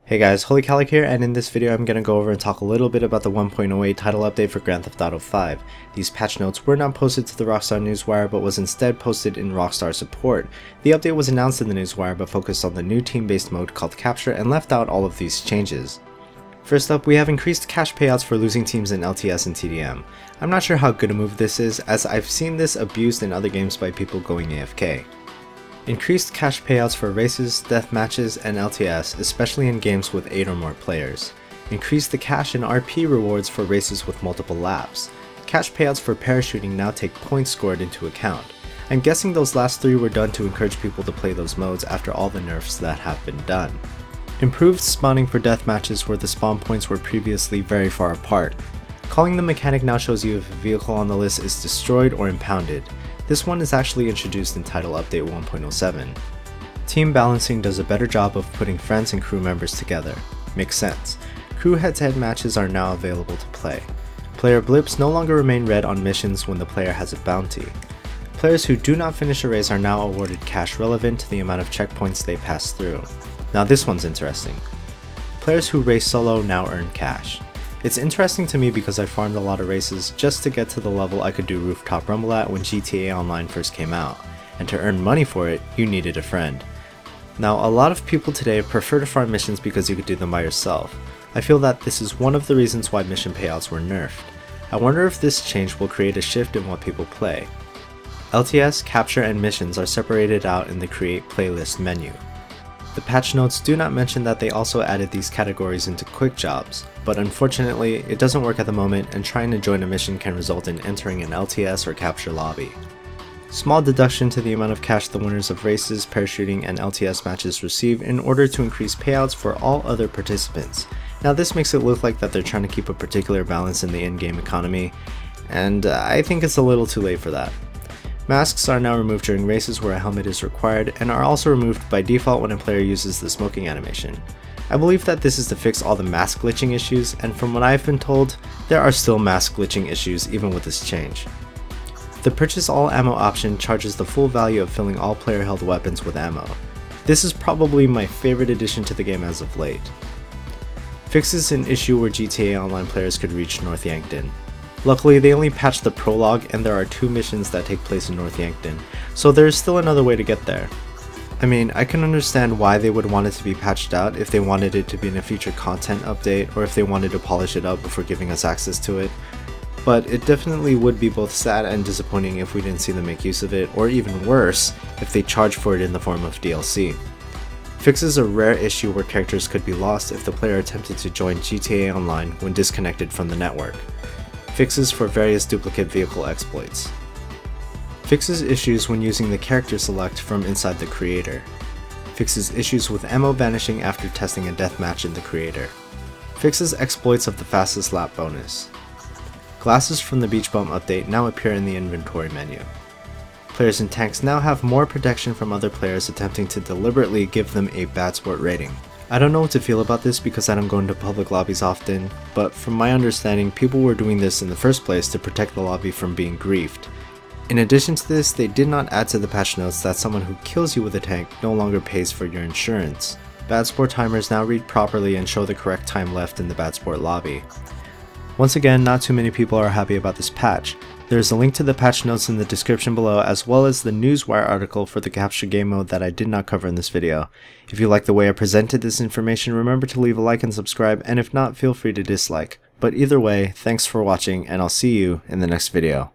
Hey guys, HolyCowlick here, and in this video I'm going to go over and talk a little bit about the 1.08 title update for Grand Theft Auto 5. These patch notes were not posted to the Rockstar newswire but was instead posted in Rockstar support. The update was announced in the newswire but focused on the new team-based mode called Capture and left out all of these changes. First up, we have increased cash payouts for losing teams in LTS and TDM. I'm not sure how good a move this is, as I've seen this abused in other games by people going AFK. Increased cash payouts for races, death matches, and LTS, especially in games with 8 or more players. Increase the cash and RP rewards for races with multiple laps. Cash payouts for parachuting now take points scored into account. I'm guessing those last 3 were done to encourage people to play those modes after all the nerfs that have been done. Improved spawning for death matches where the spawn points were previously very far apart. Calling the mechanic now shows you if a vehicle on the list is destroyed or impounded. This one is actually introduced in Title Update 1.07. Team balancing does a better job of putting friends and crew members together. Makes sense. Crew head-to-head matches are now available to play. Player blips no longer remain red on missions when the player has a bounty. Players who do not finish a race are now awarded cash relevant to the amount of checkpoints they pass through. Now this one's interesting. Players who race solo now earn cash. It's interesting to me because I farmed a lot of races just to get to the level I could do Rooftop Rumble at when GTA Online first came out, and to earn money for it, you needed a friend. Now a lot of people today prefer to farm missions because you could do them by yourself. I feel that this is one of the reasons why mission payouts were nerfed. I wonder if this change will create a shift in what people play. LTS, Capture, and Missions are separated out in the Create Playlist menu. The patch notes do not mention that they also added these categories into quick jobs, but unfortunately it doesn't work at the moment and trying to join a mission can result in entering an LTS or Capture lobby. Small deduction to the amount of cash the winners of races, parachuting, and LTS matches receive in order to increase payouts for all other participants. Now this makes it look like that they're trying to keep a particular balance in the in-game economy, and I think it's a little too late for that. Masks are now removed during races where a helmet is required and are also removed by default when a player uses the smoking animation. I believe that this is to fix all the mask glitching issues, and from what I've been told, there are still mask glitching issues even with this change. The purchase all ammo option charges the full value of filling all player held weapons with ammo. This is probably my favorite addition to the game as of late. Fixes an issue where GTA Online players could reach North Yankton. Luckily, they only patched the prologue and there are 2 missions that take place in North Yankton, so there is still another way to get there. I mean, I can understand why they would want it to be patched out if they wanted it to be in a future content update or if they wanted to polish it up before giving us access to it, but it definitely would be both sad and disappointing if we didn't see them make use of it, or even worse, if they charged for it in the form of DLC. Fixes a rare issue where characters could be lost if the player attempted to join GTA Online when disconnected from the network. Fixes for various duplicate vehicle exploits. Fixes issues when using the character select from inside the creator. Fixes issues with ammo vanishing after testing a deathmatch in the creator. Fixes exploits of the fastest lap bonus. Glasses from the beach bum update now appear in the inventory menu. Players in tanks now have more protection from other players attempting to deliberately give them a bad sport rating. I don't know what to feel about this because I don't go into public lobbies often, but from my understanding, people were doing this in the first place to protect the lobby from being griefed. In addition to this, they did not add to the patch notes that someone who kills you with a tank no longer pays for your insurance. Bad sport timers now read properly and show the correct time left in the bad sport lobby. Once again, not too many people are happy about this patch. There is a link to the patch notes in the description below, as well as the newswire article for the Capture game mode that I did not cover in this video. If you like the way I presented this information, remember to leave a like and subscribe, and if not, feel free to dislike. But either way, thanks for watching, and I'll see you in the next video.